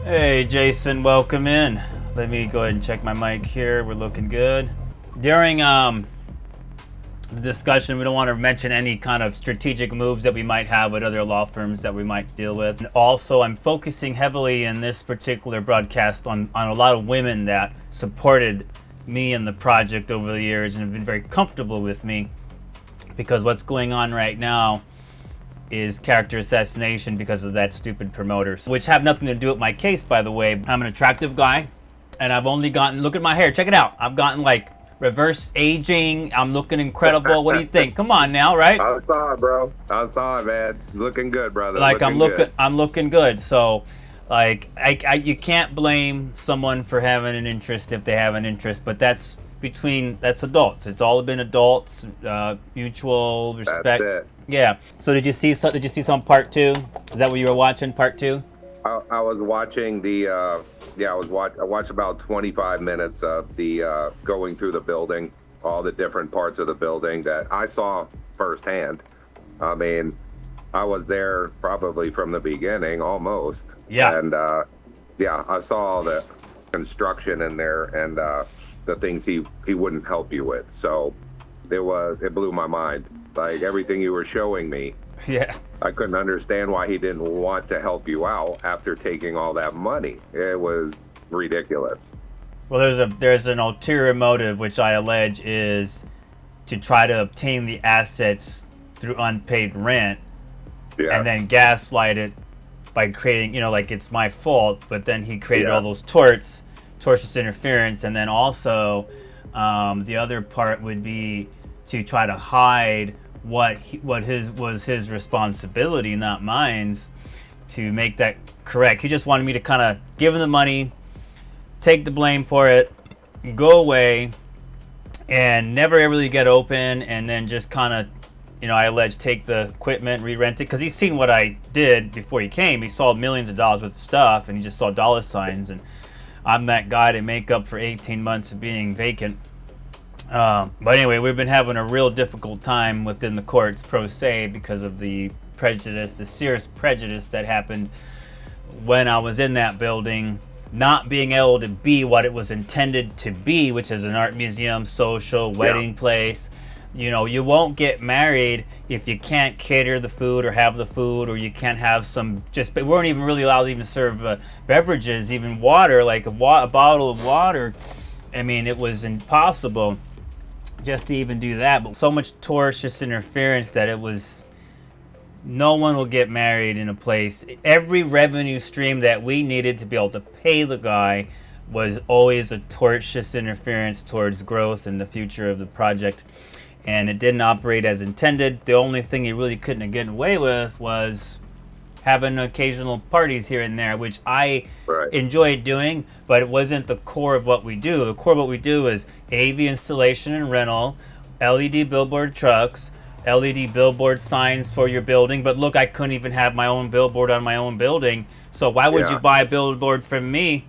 Hey Jason, welcome in. Let me go ahead and check my mic here. We're looking good. During the discussion, we don't want to mention any kind of strategic moves that we might have with other law firms that we might deal with. And also, I'm focusing heavily in this particular broadcast on a lot of women that supported me and the project over the years and have been very comfortable with me, because what's going on right now is character assassination because of that stupid promoter, which have nothing to do with my case, by the way. I'm an attractive guy, and I've only gotten, look at my hair, check it out. I've gotten like reverse aging. I'm looking incredible. What do you think? Come on now, right? I saw it, bro. I saw it, man. Looking good, brother. Like good. I'm looking good. So, like, you can't blame someone for having an interest if they have an interest, but that's adults. It's all been adults, mutual respect. That's it. Yeah. So did you see some part two? Is that what you were watching? Part two? I was watching the I watched about 25 minutes of the going through the building, all the different parts of the building that I saw firsthand. I mean, I was there probably from the beginning almost. Yeah. And I saw the construction in there and the things he wouldn't help you with. So it blew my mind. Like everything you were showing me. Yeah. I couldn't understand why he didn't want to help you out after taking all that money. It was ridiculous. Well, there's an ulterior motive, which I allege is to try to obtain the assets through unpaid rent, and then gaslight it by creating, like it's my fault, but then he created all those tortious interference, and then also the other part would be to try to hide what was his responsibility, not mine's, to make that correct. He just wanted me to kind of give him the money, take the blame for it, go away, and never really get open, and then just kind of, I allege, take the equipment, re-rent it, because he's seen what I did before he came. He saw millions of dollars worth of stuff, and he just saw dollar signs, and I'm that guy to make up for 18 months of being vacant. But anyway, we've been having a real difficult time within the courts, pro se, because of the serious prejudice that happened when I was in that building, not being able to be what it was intended to be, which is an art museum, social, wedding place. You won't get married if you can't cater the food or have the food, or you can't have we weren't even really allowed to even serve beverages, even water, like a bottle of water. I mean, it was impossible just to even do that. But so much tortious interference that no one will get married in a place. Every revenue stream that we needed to be able to pay the guy was always a tortious interference towards growth and the future of the project. And it didn't operate as intended. The only thing he really couldn't have gotten away with was having occasional parties here and there, which I enjoyed doing, but it wasn't the core of what we do. The core of what we do is AV installation and rental, LED billboard trucks, LED billboard signs for your building. But look, I couldn't even have my own billboard on my own building. So why would you buy a billboard from me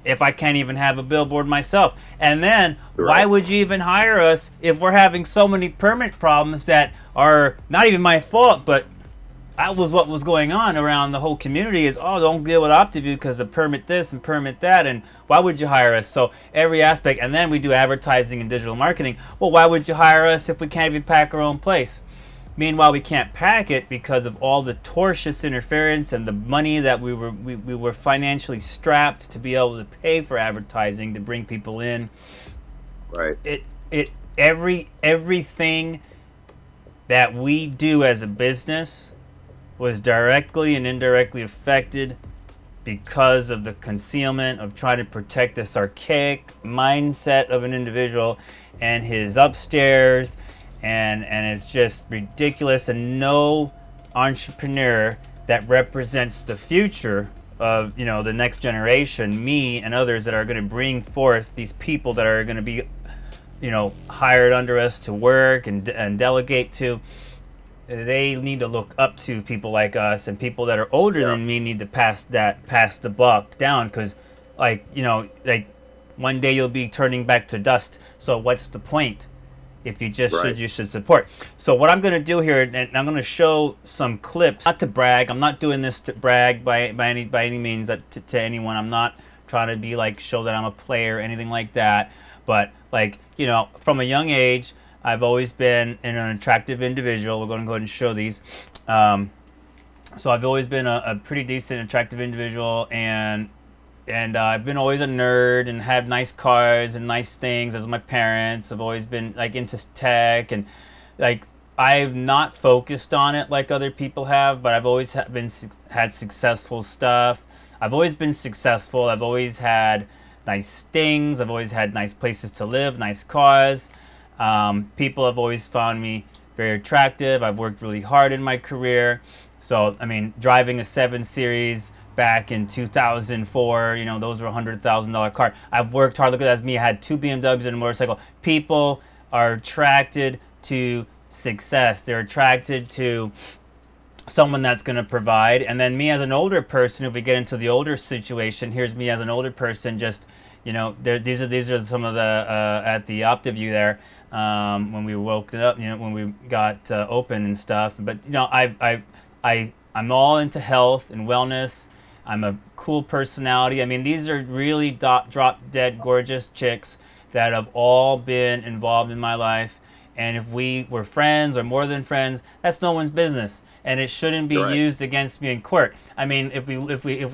if I can't even have a billboard myself? And then why would you even hire us if we're having so many permit problems that are not even my fault, but that was what was going on around the whole community is, don't deal with OptiView because of permit this and permit that, and why would you hire us? So every aspect, and then we do advertising and digital marketing. Well, why would you hire us if we can't even pack our own place? Meanwhile, we can't pack it because of all the tortious interference and the money that we were financially strapped to be able to pay for advertising to bring people in. Right. Everything that we do as a business was directly and indirectly affected because of the concealment of trying to protect this archaic mindset of an individual and his upstairs, and it's just ridiculous. And no entrepreneur that represents the future of the next generation, me and others that are going to bring forth these people that are going to be hired under us to work and delegate to, they need to look up to people like us, and people that are older than me need to pass the buck down, because one day you'll be turning back to dust. So what's the point? if you just Right. should, you should support. So what I'm going to do here, and I'm going to show some clips, not to brag. I'm not doing this to brag by any means to anyone. I'm not trying to be like show that I'm a player or anything like that. But like, you know, from a young age, I've always been an attractive individual. We're going to go ahead and show these. So I've always been a pretty decent, attractive individual, and I've been always a nerd and had nice cars and nice things as my parents. I've always been like into tech, and like I've not focused on it like other people have, but I've always had successful stuff. I've always been successful. I've always had nice things. I've always had nice places to live, nice cars. People have always found me very attractive. I've worked really hard in my career. So, I mean, driving a 7 Series back in 2004, you know, those were $100,000 car. I've worked hard. Look at that, as me. I had 2 BMWs and a motorcycle. People are attracted to success. They're attracted to someone that's going to provide. And then me as an older person, if we get into the older situation, here's me as an older person, just, you know, these are some of the at the OptiView there, when we woke up, you know, when we got open and stuff. But you know, I'm all into health and wellness. I'm a cool personality. I mean, these are really drop dead gorgeous chicks that have all been involved in my life. And if we were friends or more than friends, that's no one's business, and it shouldn't be Right. used against me in court. I mean, if we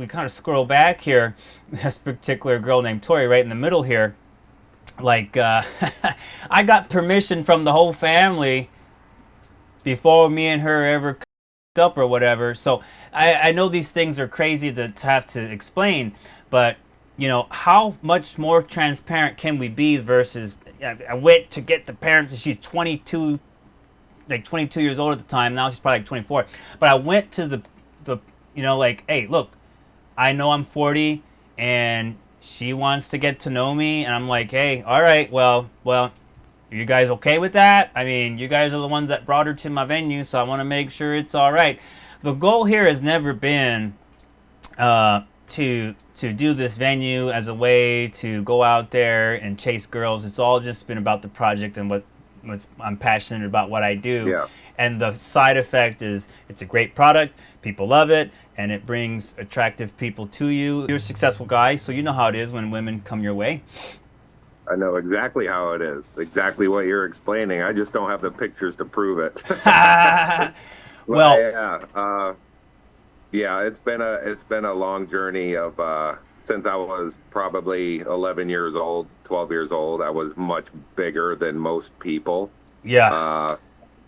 kind of scroll back here, this particular girl named Tori right in the middle here, like I got permission from the whole family before me and her ever up or whatever. So I know these things are crazy to have to explain, but you know, how much more transparent can we be versus I went to get the parents, and she's 22, like 22 years old at the time. Now she's probably like 24. But I went to the you know, like, hey, look, I know I'm 40 and she wants to get to know me, and I'm like, hey, all right, well, are you guys okay with that? I mean, you guys are the ones that brought her to my venue, so I want to make sure it's all right. The goal here has never been to do this venue as a way to go out there and chase girls. It's all just been about the project and what I'm passionate about what I do. Yeah. And the side effect is it's a great product, people love it, and it brings attractive people to you. You're a successful guy, so you know how it is when women come your way. I know exactly how it is. Exactly what you're explaining. I just don't have the pictures to prove it. Well, yeah, it's been a long journey of since I was probably 11 years old, 12 years old. I was much bigger than most people. yeah,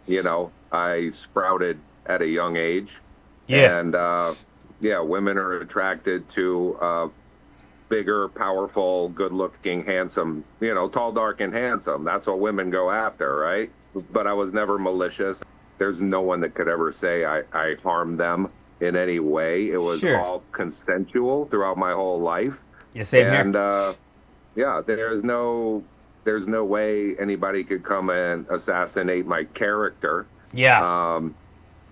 You know, I sprouted at a young age. yeah, And yeah, women are attracted to bigger, powerful, good-looking, handsome, you know, tall, dark, and handsome. That's what women go after, right? But I was never malicious. There's no one that could ever say I harmed them in any way. It was Sure. all consensual throughout my whole life. yeah, same And here. yeah, there's no way anybody could come and assassinate my character, Yeah,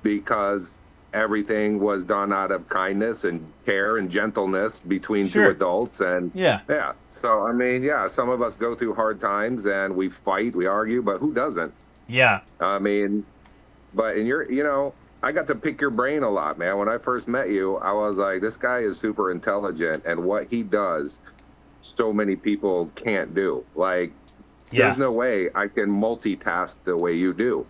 because everything was done out of kindness and care and gentleness between Sure. two adults. And yeah, yeah, so I mean, yeah, some of us go through hard times and we fight, we argue, but who doesn't? yeah, I mean, but in you know, I got to pick your brain a lot, man. When I first met you, I was like, this guy is super intelligent, and what he does, so many people can't do. Like, yeah, there's no way I can multitask the way you do.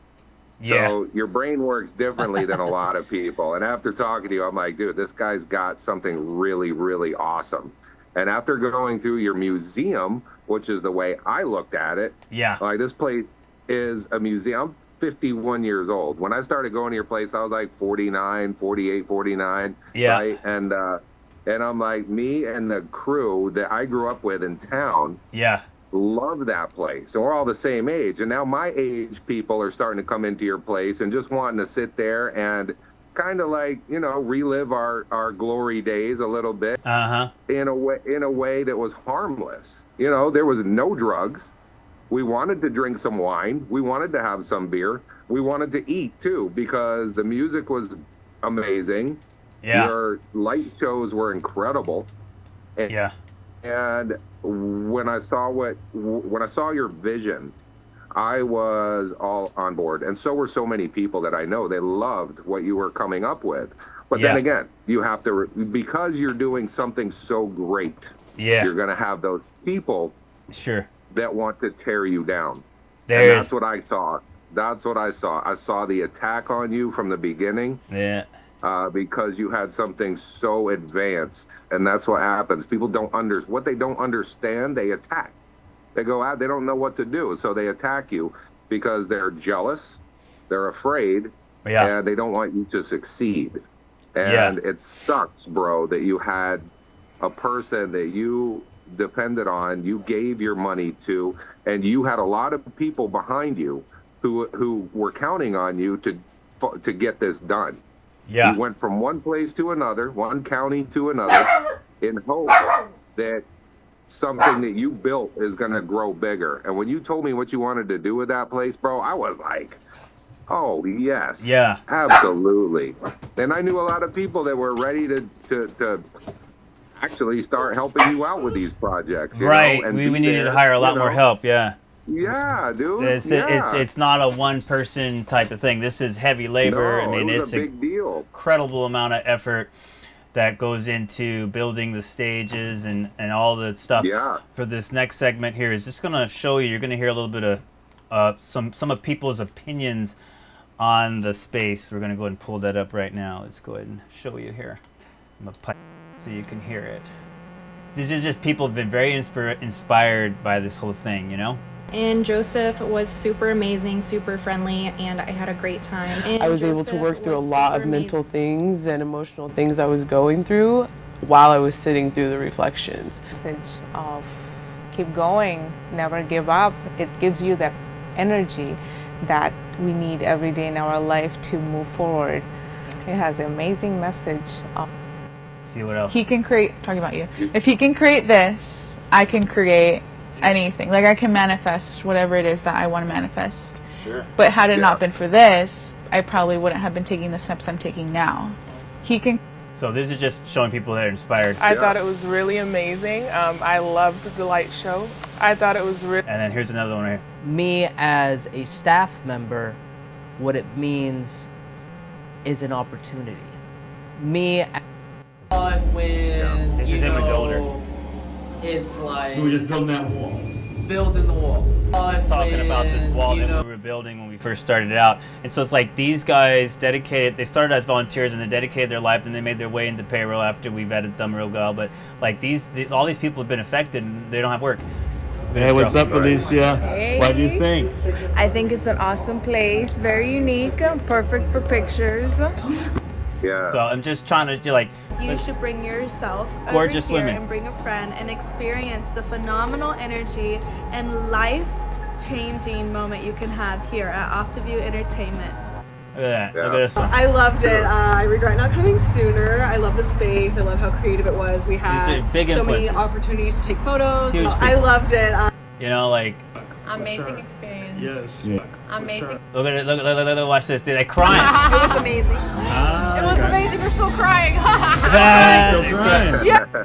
yeah, So your brain works differently than a lot of people. And after talking to you, I'm like, dude, this guy's got something really, really awesome. And after going through your museum, which is the way I looked at it, yeah, like, this place is a museum. I'm 51 years old. When I started going to your place, I was like 49, 48, 49. Yeah. Right? And I'm like, me and the crew that I grew up with in town yeah, love that place. And we're all the same age. And now my age people are starting to come into your place and just wanting to sit there and kind of like, you know, relive our glory days a little bit uh-huh, in a way that was harmless. You know, there was no drugs. We wanted to drink some wine. We wanted to have some beer. We wanted to eat too, because the music was amazing. yeah, Your light shows were incredible. And, yeah, and when I saw your vision, I was all on board, and so were so many people that I know. They loved what you were coming up with. But then again, you have to, because you're doing something so great, you're going to have those people that want to tear you down. And that's what I saw. That's what I saw. I saw the attack on you from the beginning. Because you had something so advanced, and that's what happens. People don't what they don't understand, they attack. They go out, they don't know what to do, so they attack you because they're jealous, they're afraid, and they don't want you to succeed. And it sucks, bro, that you had a person that you depended on, you gave your money to, and you had a lot of people behind you who were counting on you to get this done. You went from one place to another, one county to another, in hope that something that you built is going to grow bigger. And when you told me what you wanted to do with that place, bro, I was like, oh, yes. Yeah. Absolutely. And I knew a lot of people that were ready to actually start helping you out with these projects. You know, and we needed to hire a lot more help, Yeah, dude. It's not a one-person type of thing. This is heavy labor. No, I mean, it's a big deal. Incredible amount of effort that goes into building the stages and all the stuff. For this next segment here is just going to show you. You're going to hear a little bit of some of people's opinions on the space. We're going to go ahead and pull that up right now. Let's go ahead and show you here. I'm gonna pipe so you can hear it. This is just people have been very inspired by this whole thing, you know? And Joseph was super amazing, super friendly, and I had a great time. And I was able to work through a lot of mental things and emotional things I was going through while I was sitting through the reflections. Message of keep going, never give up. It gives you that energy that we need every day in our life to move forward. It has an amazing message. See what else? He can create, talking about you, if he can create this, I can create anything. Like I can manifest whatever it is that I want to manifest. Sure. But had it not been for this, I probably wouldn't have been taking the steps I'm taking now. He can. So this is just showing people that are inspired. I thought it was really amazing. I loved the light show. I thought it was really. And then here's another one right here. Me as a staff member, what it means is an opportunity. Me. When this is him as older. It's like we were just building that wall. Building the wall. Just talking about this wall that we were building when we first started out. And so it's like these guys dedicated, they started as volunteers and they dedicated their life and they made their way into payroll after we vetted them real well. But like all these people have been affected and they don't have work. Hey, what's up, Alicia? Hey. What do you think? I think it's an awesome place, very unique, perfect for pictures. So I'm just trying to like. You should bring yourself gorgeous over here women and bring a friend and experience the phenomenal energy and life-changing moment you can have here at OptiView Entertainment. Look at that. Look at this one. I loved it. I regret not coming sooner. I love the space. I love how creative it was. We had so many opportunities to take photos. I loved it. You know, like. Amazing experience. Yes. Amazing. Sure. Look at it. Look. Watch this. They're crying. It was amazing. It was amazing. We're still crying.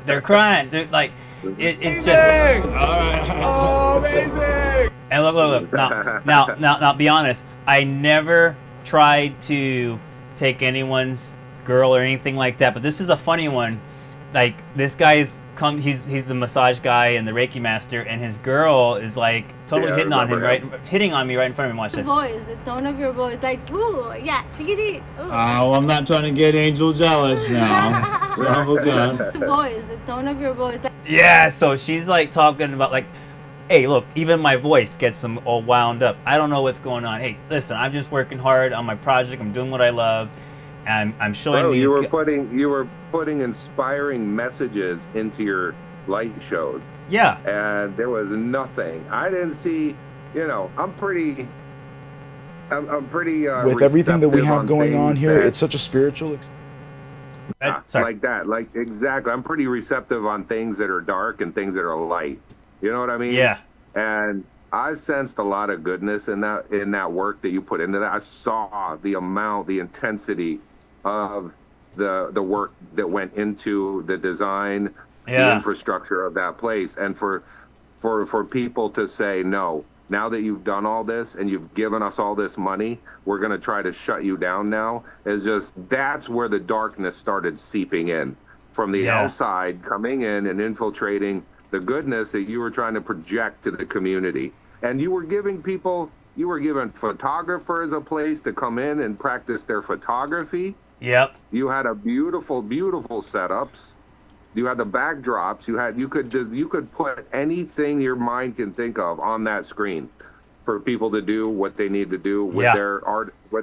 They're crying. They're like, it's just. Oh, amazing. And look. Now, be honest. I never tried to take anyone's girl or anything like that. But this is a funny one. Like this guy's he's the massage guy and the Reiki master, and his girl is like totally hitting on him, hitting on me right in front of him. Watch this. Voice, the tone of your voice, like ooh, yeah, ooh. Oh, I'm not trying to get Angel jealous now. The voice, the tone of your voice. Like, yeah, so she's like talking about like, hey, look, even my voice gets them all wound up. I don't know what's going on. Hey, listen, I'm just working hard on my project. I'm doing what I love. I'm showing these. You were putting inspiring messages into your light shows. Yeah. And there was nothing. I didn't see. You know, I'm pretty. With everything that we have going on here, it's such a spiritual. Like that. Like exactly. I'm pretty receptive on things that are dark and things that are light. You know what I mean? Yeah. And I sensed a lot of goodness in that work that you put into that. I saw the amount, the intensity of the work that went into the design, the infrastructure of that place, and for people to say no, now that you've done all this and you've given us all this money, we're going to try to shut you down now. Is just, that's where the darkness started seeping in from the outside, coming in and infiltrating the goodness that you were trying to project to the community. And you were giving photographers a place to come in and practice their photography. Yep. You had a beautiful setups. You had the backdrops. You could put anything your mind can think of on that screen for people to do what they need to do with their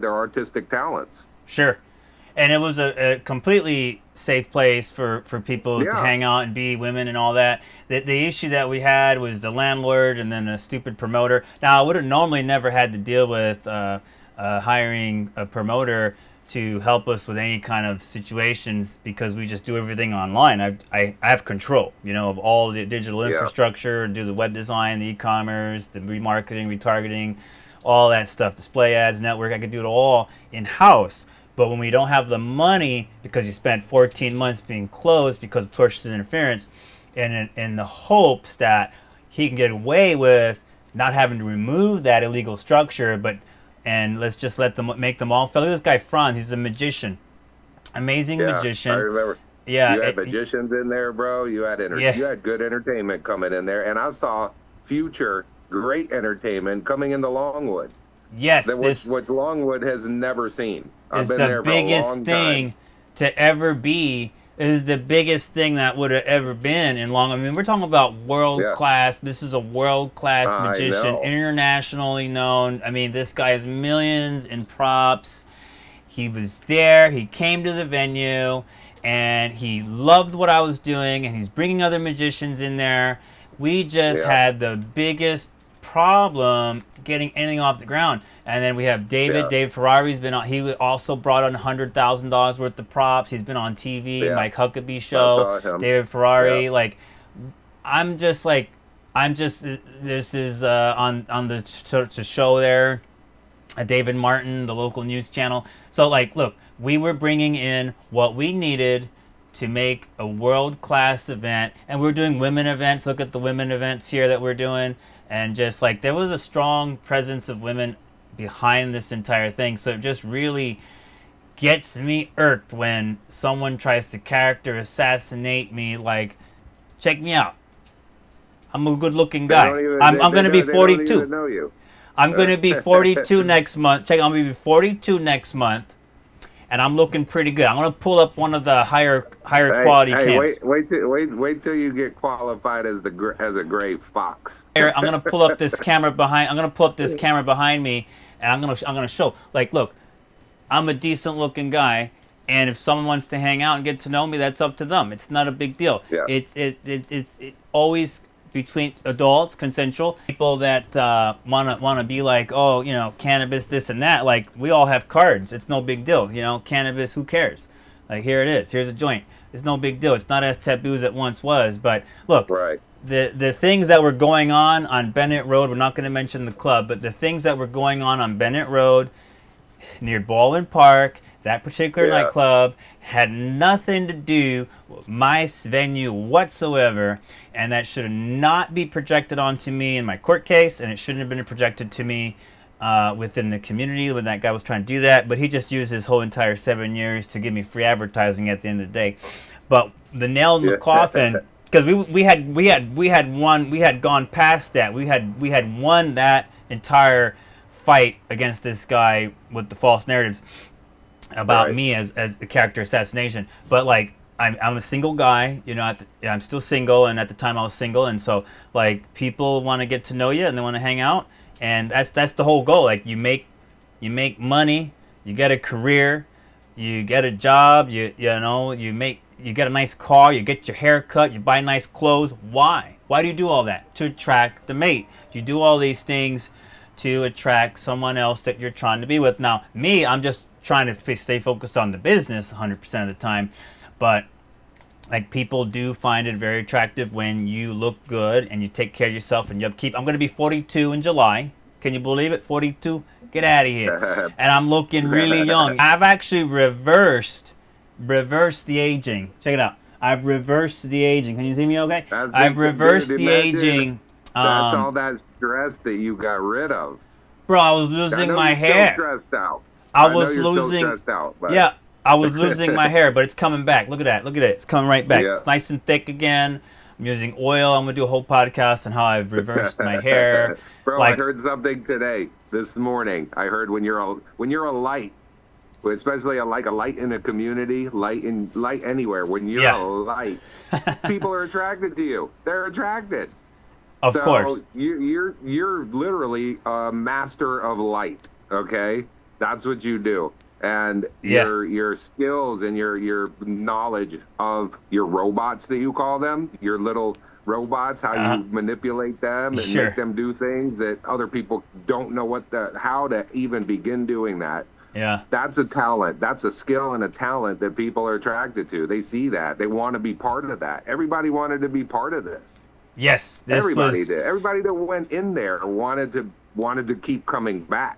artistic talents. Sure. And it was a completely safe place for people to hang out and be women and all that. The issue that we had was the landlord and then a stupid promoter. Now, I would have normally never had to deal with hiring a promoter to help us with any kind of situations because we just do everything online. I have control, of all the digital infrastructure, do the web design, the e-commerce, the remarketing, retargeting, all that stuff, display ads, network. I could do it all in-house. But when we don't have the money because you spent 14 months being closed because of tortious interference, and in the hopes that he can get away with not having to remove that illegal structure, and let's just make them all fail. Look at this guy Franz, he's a magician. Amazing magician. I remember. Yeah. You had magicians in there, bro. You had you had good entertainment coming in there. And I saw future great entertainment coming into Longwood. Yes. Which Longwood has never seen. It's the biggest thing to ever be. It is the biggest thing that would have ever been in Longwood. I mean, we're talking about world-class. This is a world-class magician, internationally known. I mean, this guy has millions in props. He was there. He came to the venue, and he loved what I was doing, and he's bringing other magicians in there. We just had the biggest problem getting anything off the ground. And then we have David Ferrari's been on. He also brought on $100,000 worth of props. He's been on TV, Mike Huckabee show, David Ferrari. This is on the show there, David Martin, the local news channel. So look, we were bringing in what we needed to make a world-class event, and we're doing women events. Look at the women events here that we're doing. And just there was a strong presence of women behind this entire thing. So it just really gets me irked when someone tries to character assassinate me. Check me out. I'm a good-looking guy. I'm going to be 42. I'm going to be 42 next month. I'm going to be 42 next month. And I'm looking pretty good. I'm gonna pull up one of the higher quality cams. Wait till you get qualified as a gray fox. I'm gonna pull up this camera behind. I'm gonna pull up this camera behind me, and I'm gonna show. Look, I'm a decent looking guy, and if someone wants to hang out and get to know me, that's up to them. It's not a big deal. Yeah. It's always between adults, consensual people that wanna be cannabis, this and that. We all have cards. It's no big deal. Cannabis, who cares? Here it is. Here's a joint. It's no big deal. It's not as taboo as it once was. But look, the things that were going on Bennett Road. We're not going to mention the club, but the things that were going on Bennett Road, near Baldwin Park, that particular nightclub, had nothing to do with my venue whatsoever, and that should not be projected onto me in my court case, and it shouldn't have been projected to me within the community when that guy was trying to do that. But he just used his whole entire 7 years to give me free advertising at the end of the day. But the nail in the coffin, because we had gone past that. We had won that entire fight against this guy with the false narratives about me as a character assassination. But I'm a single guy, I'm still single, and at the time I was single, and so people want to get to know you and they want to hang out, and that's the whole goal. You make money, you get a career, you get a job, you get a nice car, you get your hair cut, you buy nice clothes. Why do you do all that? To attract the mate. You do all these things to attract someone else that you're trying to be with. Now me, I'm just trying to stay focused on the business 100% of the time, but people do find it very attractive when you look good and you take care of yourself and you upkeep. I'm going to be 42 in July. Can you believe it? 42? Get out of here. And I'm looking really young. I've actually reversed the aging. Check it out. I've reversed the aging. Can you see me okay? I've reversed the aging That's all that stress that you got rid of. Bro, I was losing my hair. Stressed out. I was losing. So stressed out, but. Yeah, I was losing my hair, but it's coming back. Look at that. Look at it. It's coming right back. Yeah. It's nice and thick again. I'm using oil. I'm gonna do a whole podcast on how I've reversed my hair. Bro, I heard something today, this morning. I heard when you're a light, especially like a light in a community, light anywhere. When you're a light, people are attracted to you. They're attracted. Of course. You're literally a master of light. Okay, that's what you do. And your skills and your knowledge of your robots that you call them, your little robots, how you manipulate them and make them do things that other people don't know how to even begin doing that. Yeah. That's a talent. That's a skill and a talent that people are attracted to. They see that. They want to be part of that. Everybody wanted to be part of this. Yes. Everybody did. Everybody that went in there wanted to keep coming back.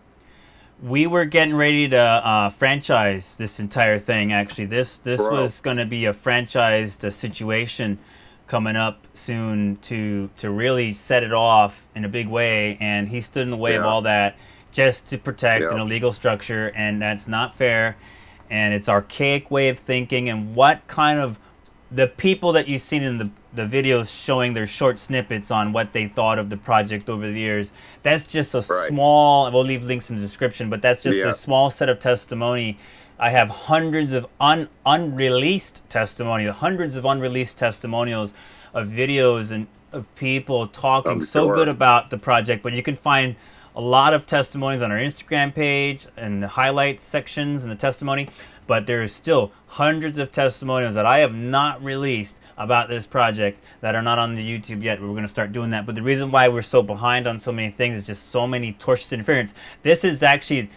We were getting ready to franchise this entire thing. Actually, this was going to be a franchised situation coming up soon to really set it off in a big way. And he stood in the way of all that just to protect an illegal structure, and that's not fair. And it's archaic way of thinking. And what kind of the people that you've seen in the videos showing their short snippets on what they thought of the project over the years, that's just a small, we'll leave links in the description, but that's just a small set of testimony. I have hundreds of unreleased testimonials of videos and of people talking good about the project, but you can find a lot of testimonies on our Instagram page and the highlights sections and the testimony, but there's still hundreds of testimonials that I have not released about this project that are not on the YouTube yet. We're going to start doing that. But the reason why we're so behind on so many things is just so many tortious interference. This is actually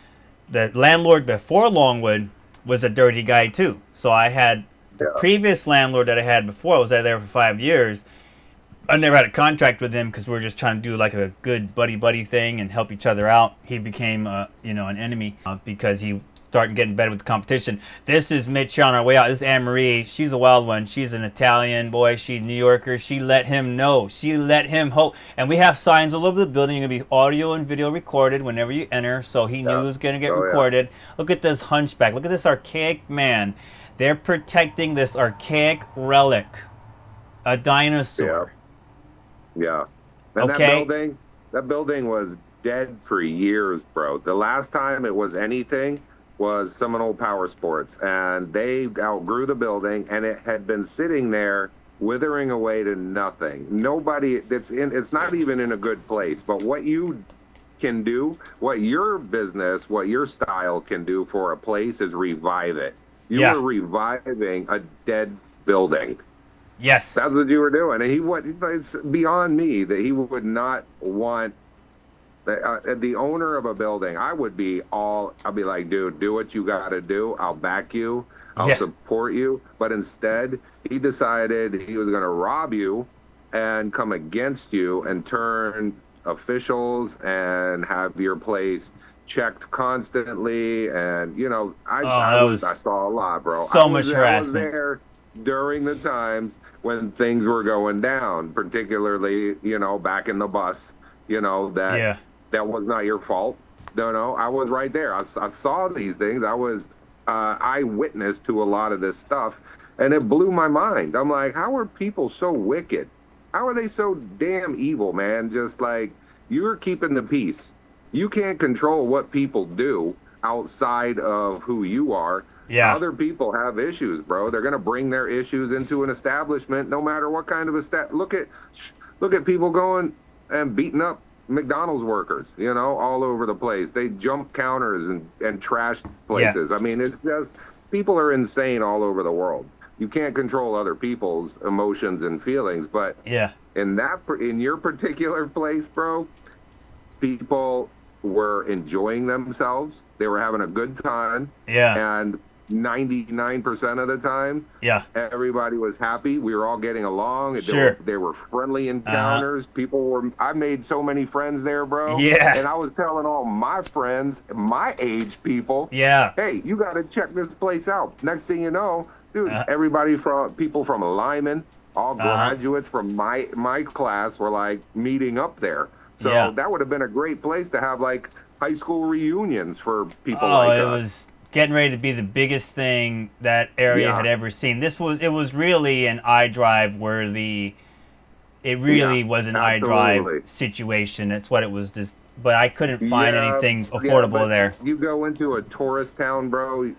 the landlord before Longwood was a dirty guy too. So I had the previous landlord that I had before. I was there for 5 years. I never had a contract with him because we were just trying to do like a good buddy thing and help each other out. He became an enemy because he started getting better with the competition. This is Mitch on our way out. This is Anne-Marie. She's a wild one. She's an Italian boy. She's New Yorker. She let him know. She let him hope. And we have signs all over the building. You're going to be audio and video recorded whenever you enter. So he knew it was going to get recorded. Look at this hunchback. Look at this archaic man. They're protecting this archaic relic. A dinosaur. Yeah. And that building was dead for years, bro. The last time it was anything was Seminole Power Sports, and they outgrew the building, and it had been sitting there withering away to nothing. Nobody it's not even in a good place, but what you can do, what your business, what your style can do for a place is revive it. You were reviving a dead building. Yes. That's what you were doing. And it's beyond me that he would not want the owner of a building. I'll be like, dude, do what you got to do. I'll back you. I'll support you. But instead, he decided he was going to rob you and come against you and turn officials and have your place checked constantly. And, I saw a lot, bro. So much harassment. I was there during the times when things were going down, particularly, back in the bus, that was not your fault. No, I was right there. I saw these things. I was eyewitness to a lot of this stuff, and it blew my mind. I'm like, how are people so wicked? How are they so damn evil, man? Just like, you're keeping the peace. You can't control what people do outside of who you are. Yeah. Other people have issues, bro. They're going to bring their issues into an establishment, no matter what kind of look at people going and beating up McDonald's workers, all over the place. They jump counters and trash places. I mean, it's just, people are insane all over the world. You can't control other people's emotions and feelings, but in your particular place, bro, people were enjoying themselves. They were having a good time. Yeah. And 99% of the time, everybody was happy. We were all getting along. They were friendly encounters. I made so many friends there, bro. Yeah. And I was telling all my friends, my age people, hey, you got to check this place out. Next thing you know, dude, people from Lyman, all graduates from my class were like meeting up there. So that would have been a great place to have like high school reunions for people like us. It was getting ready to be the biggest thing that area had ever seen. It was really an iDrive worthy. It really was an iDrive situation. That's what it was. Just, but I couldn't find anything affordable there. You go into a tourist town, bro.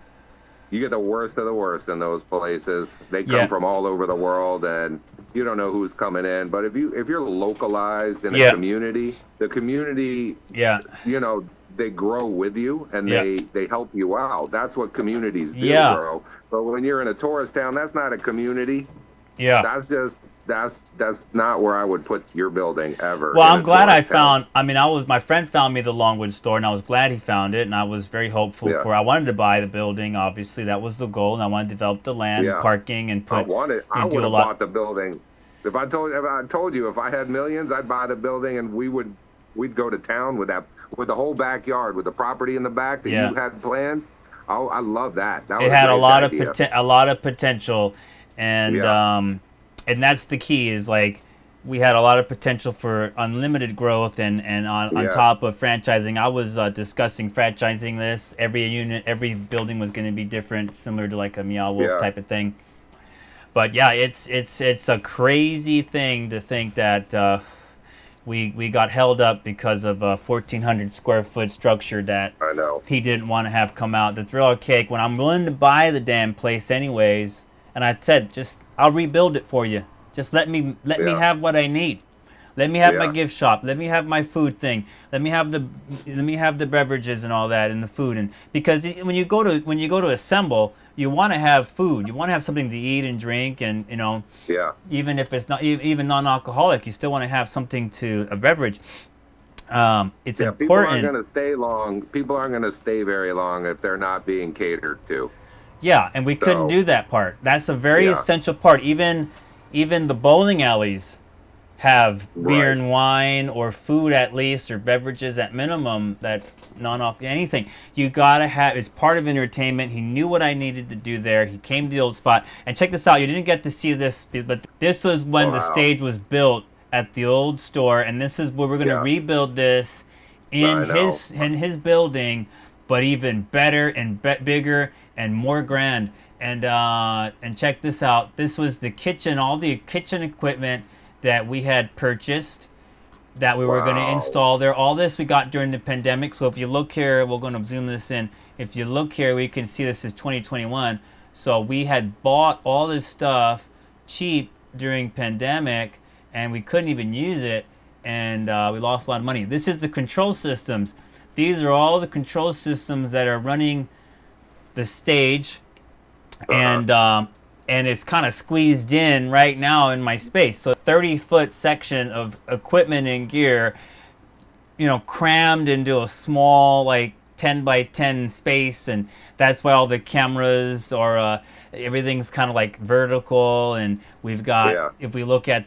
You get the worst of the worst in those places. They come from all over the world, and you don't know who's coming in. But if you're localized in a community, the community, you know, they grow with you and they help you out. That's what communities do, bro. But when you're in a tourist town, that's not a community. That's just that's not where I would put your building ever. Well, I'm glad I found. I mean, my friend found me the Longwood store, and I was glad he found it, and I was very hopeful I wanted to buy the building. Obviously, that was the goal, and I wanted to develop the land, parking, and put. I would have bought the building. If I told you if I had millions, I'd buy the building, and we'd go to town with the whole backyard, with the property in the back that you had planned. Oh, I love that. It had a lot of potential, and that's the key. Is like we had a lot of potential for unlimited growth, and on top of franchising. I was discussing franchising this. Every building was going to be different, similar to like a Meow Wolf type of thing. But it's a crazy thing to think that we got held up because of a 1,400 square foot structure that he didn't want to have come out. The thrill of cake, when I'm willing to buy the damn place anyways, and I said, I'll rebuild it for you. Just let me have what I need. Let me have my gift shop. Let me have my food thing. Let me have the beverages and all that and the food. And because when you go to assemble, you want to have food. You want to have something to eat and drink, and you know, even if it's not even non-alcoholic, you still want to have something a beverage. It's important. People aren't going to stay long. People aren't going to stay very long if they're not being catered to. Yeah, and we couldn't do that part. That's a very essential part. Even the bowling alleys have beer and wine or food at least, or beverages at minimum, that non-alcoholic, anything. You gotta have, it's part of entertainment. He knew what I needed to do there. He came to the old spot. And check this out, you didn't get to see this, but this was when the stage was built at the old store, and this is where we're gonna rebuild this in his building, but even better and bigger and more grand. And check this out. This was the kitchen, all the kitchen equipment that we had purchased, that we were going to install there. All this we got during the pandemic. So if you look here, we're going to zoom this in. If you look here, we can see this is 2021. So we had bought all this stuff cheap during pandemic, and we couldn't even use it, and we lost a lot of money. This is the control systems. These are all the control systems that are running the stage, and it's kind of squeezed in right now in my space. So 30-foot section of equipment and gear, you know, crammed into a small, like 10 by 10 space, and that's why all the cameras are, everything's kind of like vertical, and we've got, if we look at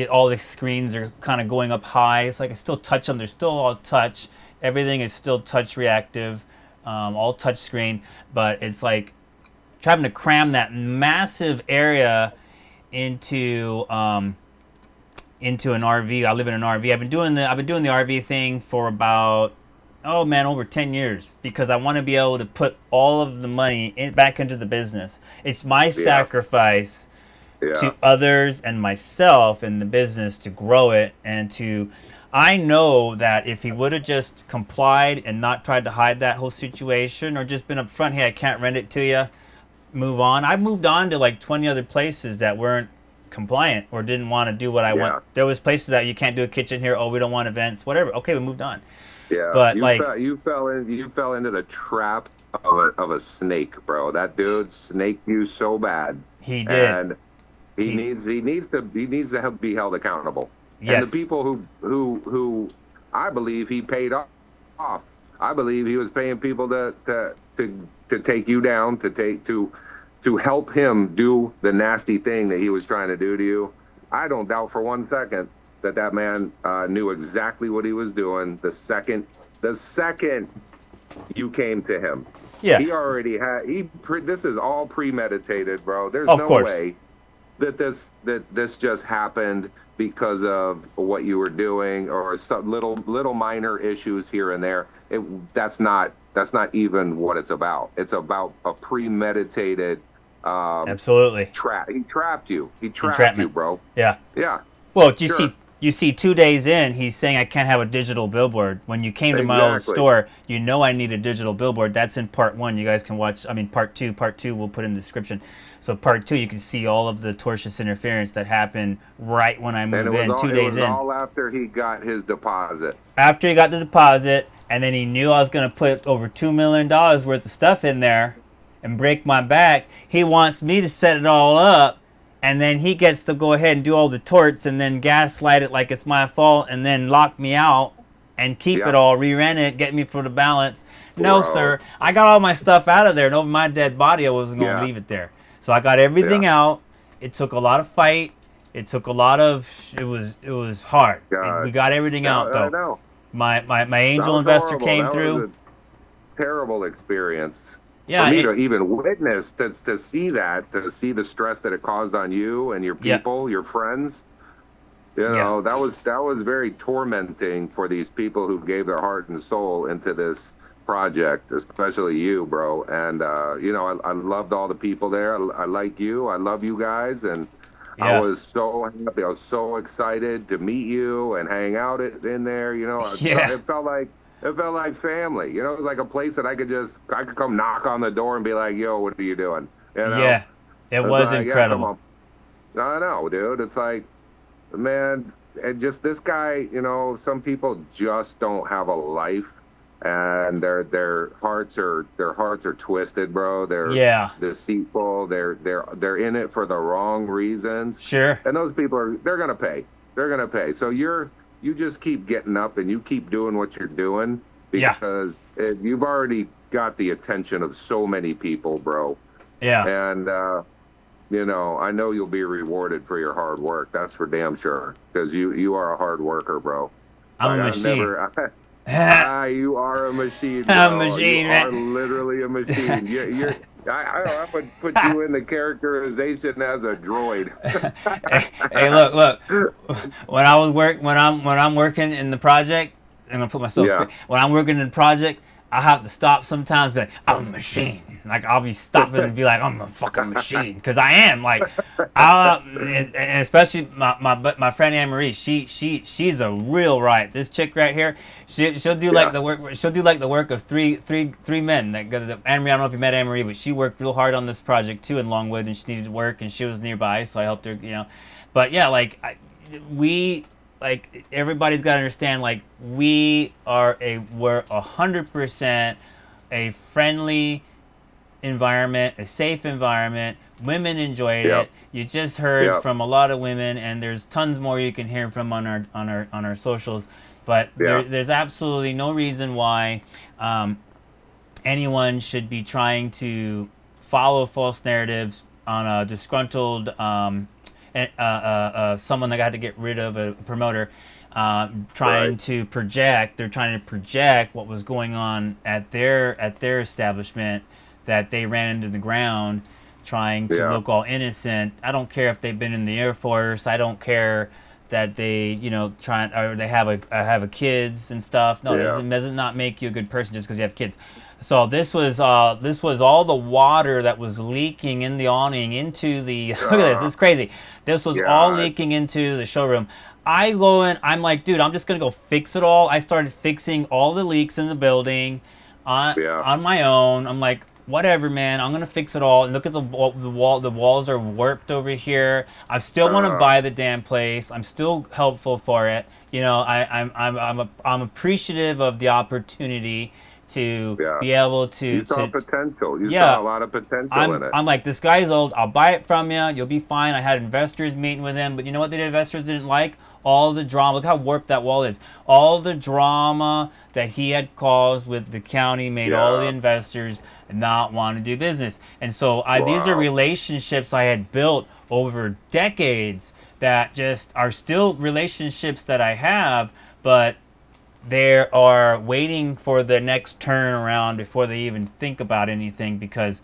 all the screens are kind of going up high. It's like I still touch them. They're still all touch. Everything is still touch reactive, all touch screen, but it's like trying to cram that massive area into an RV. I live in an RV. I've been doing the RV thing for about over 10 years, because I want to be able to put all of the money back into the business. It's my sacrifice to others and myself in the business to grow it, and I know that if he would have just complied and not tried to hide that whole situation, or just been upfront, hey, I can't rent it to you, move on. I moved on to like 20 other places that weren't compliant or didn't want to do what I want. There was places that you can't do a kitchen here. Oh, we don't want events, whatever. Okay, we moved on. Yeah, but you fell into the trap of a snake, bro. That dude snaked you so bad. He did. And he needs to be held accountable. Yes. And the people who I believe he paid off. I believe he was paying people to take you down, to help him do the nasty thing that he was trying to do to you. I don't doubt for one second that man knew exactly what he was doing the second you came to him. Yeah. He already had, this is all premeditated, bro. There's of no course. way that this just happened because of what you were doing, or some little minor issues here and there. That's not even what it's about. It's about a premeditated. Absolutely. He trapped you. He trapped you, bro. Yeah. Yeah. Well, you see 2 days in, he's saying I can't have a digital billboard. When you came to my old store, you know I need a digital billboard. That's in part 1. You guys can watch, part 2. Part 2 we'll put in the description. So part 2, you can see all of the tortious interference that happened right when I moved in, 2 days in. It was all after he got his deposit. After he got the deposit, and then he knew I was going to put over $2 million worth of stuff in there and break my back. He wants me to set it all up, and then he gets to go ahead and do all the torts and then gaslight it like it's my fault and then lock me out and keep it all, re-rent it, get me for the balance. No, sir. I got all my stuff out of there, and over my dead body, I wasn't going to leave it there. So I got everything out. It took a lot of fight. It took a lot of. It was hard. We got everything out though. I know. My angel investor came through. Was a terrible experience. Yeah. For me to even witness, to see the stress that it caused on you and your people, your friends. You know, that was very tormenting for these people who gave their heart and soul into this project, especially you, bro. And I loved all the people there. I like you. I love you guys, and I was so happy. I was so excited to meet you and hang out in there. It felt like family. It was like a place that I could come knock on the door and be like, "Yo, what are you doing?" Yeah, it was incredible. I know, dude. It's like, man, and just this guy. Some people just don't have a life. And their hearts are twisted, bro. They're deceitful. They're in it for the wrong reasons. Sure. And those people they're gonna pay. They're gonna pay. So you just keep getting up and you keep doing what you're doing because you've already got the attention of so many people, bro. Yeah. And I know you'll be rewarded for your hard work. That's for damn sure. Because you are a hard worker, bro. I'm a machine. You are a machine, bro. I'm a machine, man. You are literally a machine. I would put you in the characterization as a droid. hey, look. When I'm working in the project, I'm gonna put myself. When I'm working in the project, I have to stop sometimes, but I'm a machine. Like I'll be stopping and be like, I'm a fucking machine, because I am. Like, and especially my friend Anne Marie. She's a real riot. This chick right here, she'll do like the work. She'll do like the work of three men. Anne Marie, I don't know if you met Anne Marie, but she worked real hard on this project too in Longwood, and she needed work, and she was nearby, so I helped her. But yeah, everybody's got to understand, like, we're 100% a friendly environment, a safe environment. Women enjoyed it. You just heard from a lot of women, and there's tons more you can hear from on our socials. But there's absolutely no reason why anyone should be trying to follow false narratives on a disgruntled someone that got to get rid of a promoter, trying to project. They're trying to project what was going on at their establishment, that they ran into the ground, trying to look all innocent. I don't care if they've been in the Air Force. I don't care that they, they have a kids and stuff. No, it does not make you a good person just because you have kids. So this was all the water that was leaking in the awning into the. Look at this. It's crazy. This was all leaking into the showroom. I go in. I'm like, dude, I'm just gonna go fix it all. I started fixing all the leaks in the building on my own. I'm like, whatever, man. I'm gonna fix it all. And look at the wall. The walls are warped over here. I still want to buy the damn place. I'm still helpful for it. I'm appreciative of the opportunity to be able to. You saw potential. You saw a lot of potential in it. I'm like, this guy's old. I'll buy it from you. You'll be fine. I had investors meeting with him, but you know what the investors didn't like? All the drama. Look how warped that wall is. All the drama that he had caused with the county made all the investors not want to do business. And so these are relationships I had built over decades that just are still relationships that I have, but they are waiting for the next turnaround before they even think about anything, because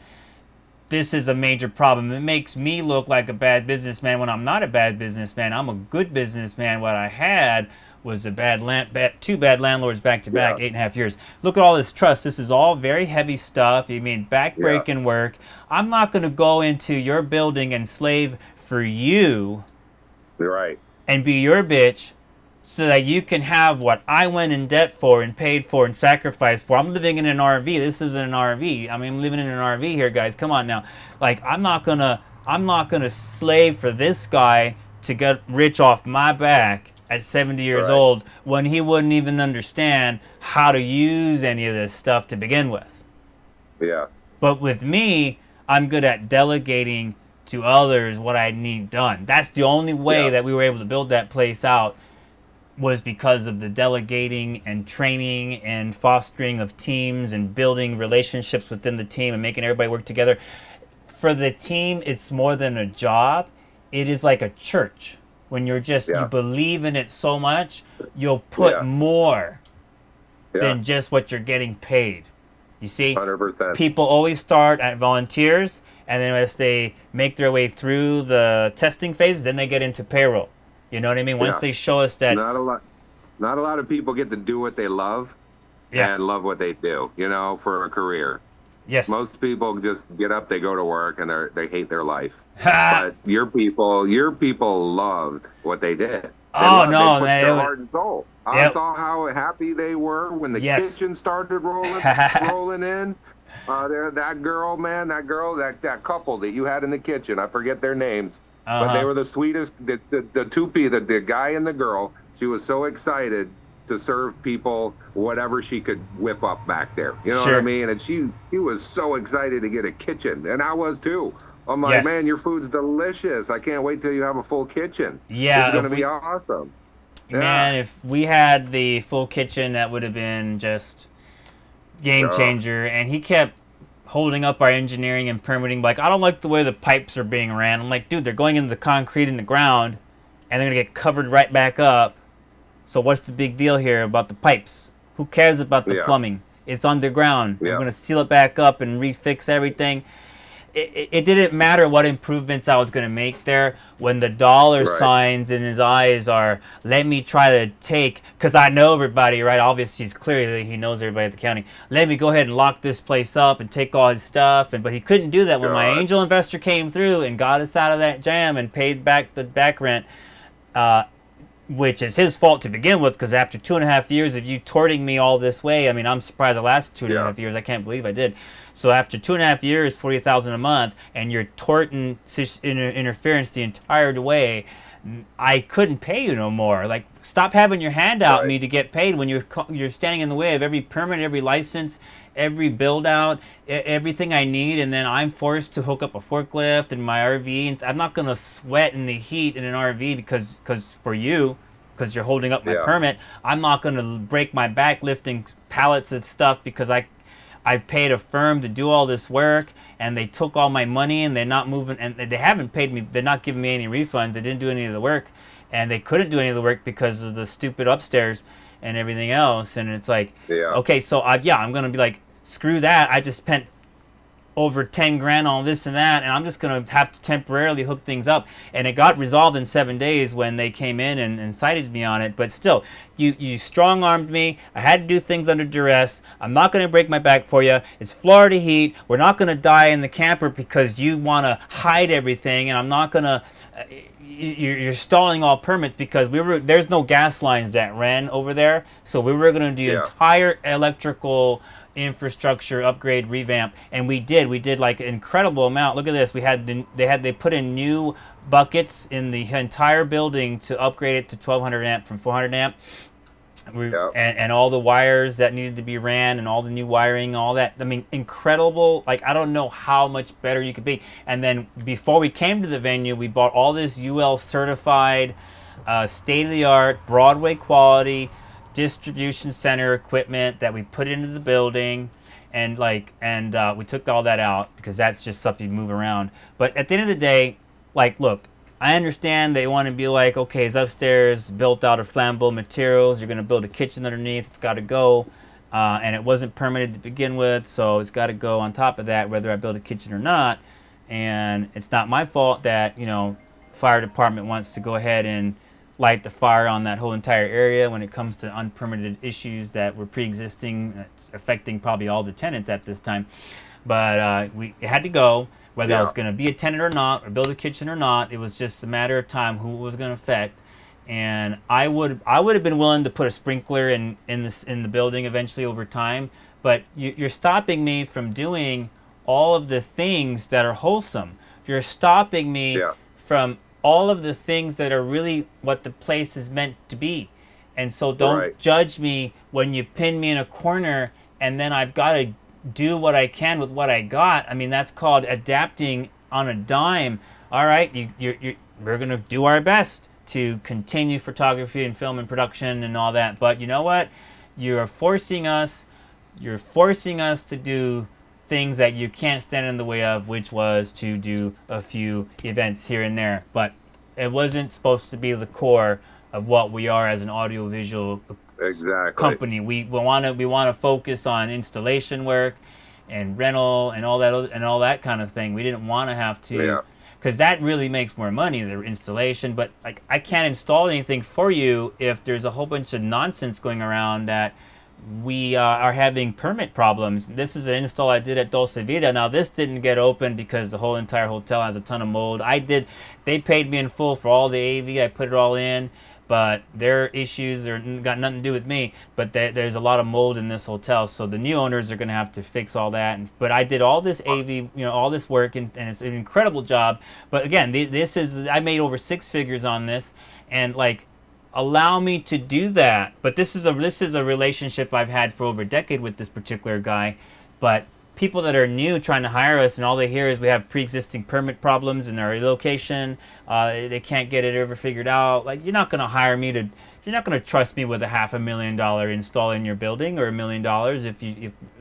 this is a major problem. It makes me look like a bad businessman when I'm not a bad businessman. I'm a good businessman. What I had was two bad landlords back to back, 8.5 years. Look at all this trust. This is all very heavy stuff. You mean back-breaking work. I'm not going to go into your building and slave for you. Right. And be your bitch so that you can have what I went in debt for and paid for and sacrificed for. I'm living in an RV. This isn't an RV. I mean, I'm living in an RV here, guys. Come on now. Like, I'm not gonna slave for this guy to get rich off my back at 70 years old when he wouldn't even understand how to use any of this stuff to begin with. Yeah. But with me, I'm good at delegating to others what I need done. That's the only way that we were able to build that place out, was because of the delegating and training and fostering of teams and building relationships within the team and making everybody work together. For the team, it's more than a job. It is like a church. When you're just, you believe in it so much, you'll put more than just what you're getting paid. You see, 100%. People always start at volunteers, and then as they make their way through the testing phase, then they get into payroll. You know what I mean? Once they show us that... Not a lot of people get to do what they love and love what they do, you know, for a career. Yes. Most people just get up, they go to work, and they hate their life. But your people loved what they did. They put their heart and soul. I saw how happy they were when the kitchen started rolling in. That girl, man, that couple that you had in the kitchen, I forget their names, but they were the sweetest. The guy and the girl. She was so excited to serve people whatever she could whip up back there. You know what I mean? And she was so excited to get a kitchen, and I was too. I'm like, man, your food's delicious. I can't wait till you have a full kitchen. Yeah, it's gonna be awesome. Man, if we had the full kitchen, that would have been just game changer. And he kept holding up our engineering and permitting, like, I don't like the way the pipes are being ran. I'm like, dude, they're going into the concrete in the ground, and they're gonna get covered right back up. So what's the big deal here about the pipes? Who cares about the plumbing? It's underground. We're gonna seal it back up and refix everything. It didn't matter what improvements I was going to make there when the dollar signs in his eyes are, let me try to take, because I know everybody, right? Obviously, he knows everybody at the county. Let me go ahead and lock this place up and take all his stuff. But he couldn't do that when my angel investor came through and got us out of that jam and paid back the back rent, which is his fault to begin with, because after 2.5 years of you torting me all this way, I mean, I'm surprised it lasted 2.5 years. I can't believe I did. So after 2.5 years, $40,000 a month, and you're torting interference the entire way, I couldn't pay you no more. Like, stop having your hand out me to get paid when you're standing in the way of every permit, every license, every build out, everything I need, and then I'm forced to hook up a forklift in my RV. I'm not gonna sweat in the heat in an RV because you're holding up my permit. I'm not gonna break my back lifting pallets of stuff because I've paid a firm to do all this work, and they took all my money, and they're not moving, and they haven't paid me. They're not giving me any refunds. They didn't do any of the work, and they couldn't do any of the work because of the stupid upstairs and everything else. And it's like, okay, so I'm gonna be like, screw that. I just spent over 10 grand on this and that, and I'm just gonna have to temporarily hook things up. And it got resolved in 7 days when they came in and cited me on it. But still, you strong-armed me. I had to do things under duress. I'm not gonna break my back for you. It's Florida heat. We're not gonna die in the camper because you wanna hide everything, and I'm not gonna you're stalling all permits because there's no gas lines that ran over there, so we were gonna do entire electrical infrastructure upgrade revamp, and we did like an incredible amount. Look at this. They put in new buckets in the entire building to upgrade it to 1200 amp from 400 amp, and all the wires that needed to be ran and all the new wiring, all that. I mean, incredible. Like, I don't know how much better you could be. And then before we came to the venue, we bought all this UL certified, state-of-the-art, Broadway quality distribution center equipment that we put into the building, and we took all that out because that's just stuff you move around. But at the end of the day, like, look, I understand they want to be like, okay, it's upstairs built out of flammable materials, you're going to build a kitchen underneath, it's got to go, and it wasn't permitted to begin with, so it's got to go on top of that whether I build a kitchen or not. and it's not my fault that fire department wants to go ahead and light the fire on that whole entire area when it comes to unpermitted issues that were pre-existing, affecting probably all the tenants at this time. But we had to go, whether I was going to be a tenant or not, or build a kitchen or not. It was just a matter of time who it was going to affect. And I would have been willing to put a sprinkler in the building eventually over time. But you're stopping me from doing all of the things that are wholesome. You're stopping me from all of the things that are really what the place is meant to be. And so don't judge me when you pin me in a corner and then I've got to do what I can with what I got. I mean, that's called adapting on a dime. All right, we're going to do our best to continue photography and film and production and all that. But you know what? You're forcing us to do things that you can't stand in the way of, which was to do a few events here and there. But it wasn't supposed to be the core of what we are as an audiovisual company. We want to focus on installation work and rental and all that kind of thing. We didn't want to have to, because that really makes more money, the installation. But like, I can't install anything for you if there's a whole bunch of nonsense going around that we are having permit problems. This is an install I did at Dulce Vida. Now this didn't get open because the whole entire hotel has a ton of mold. They paid me in full for all the AV. I put it all in, but their issues got nothing to do with me. But there's a lot of mold in this hotel, so the new owners are going to have to fix all that. But I did all this AV, all this work, and it's an incredible job. But again, I made over 6 figures on this, and like, allow me to do that. But this is a relationship I've had for over a decade with this particular guy. But people that are new trying to hire us, and all they hear is we have pre-existing permit problems in our location. They can't get it ever figured out. Like, you're not going to hire me to. You're not going to trust me with a $500,000 install in your building, or $1 million if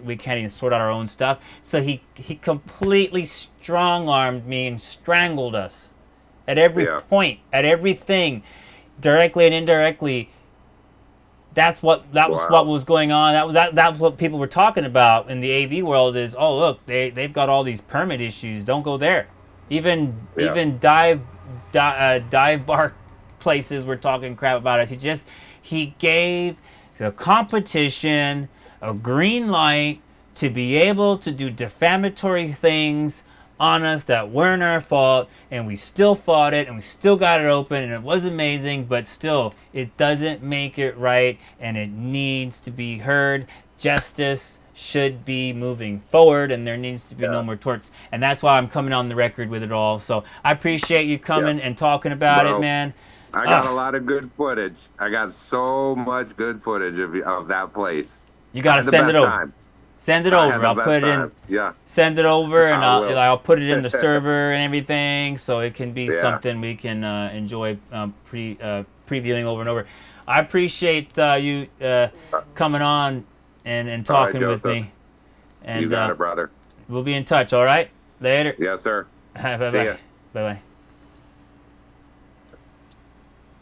we can't even sort out our own stuff. So he completely strong-armed me and strangled us at every point, at everything. Directly and indirectly, that was what was going on. That was what people were talking about in the AV world. Is, oh, look, they've got all these permit issues. Don't go there. Even dive bar places were talking crap about us. He gave the competition a green light to be able to do defamatory things on us that weren't our fault, and we still fought it, and we still got it open, and it was amazing. But still, it doesn't make it right, and it needs to be heard. Justice should be moving forward, and there needs to be no more torts. And that's why I'm coming on the record with it all. So I appreciate you coming and talking about it, man. I got a lot of good footage. I got so much good footage of that place. You got to send it over. Send it over. I'll put it in. Yeah. Send it over, and I'll put it in the server and everything, so it can be something we can enjoy previewing over and over. I appreciate you coming on and talking with me. And you got it, brother. We'll be in touch. All right. Later. Yes, sir. Bye bye. Bye bye.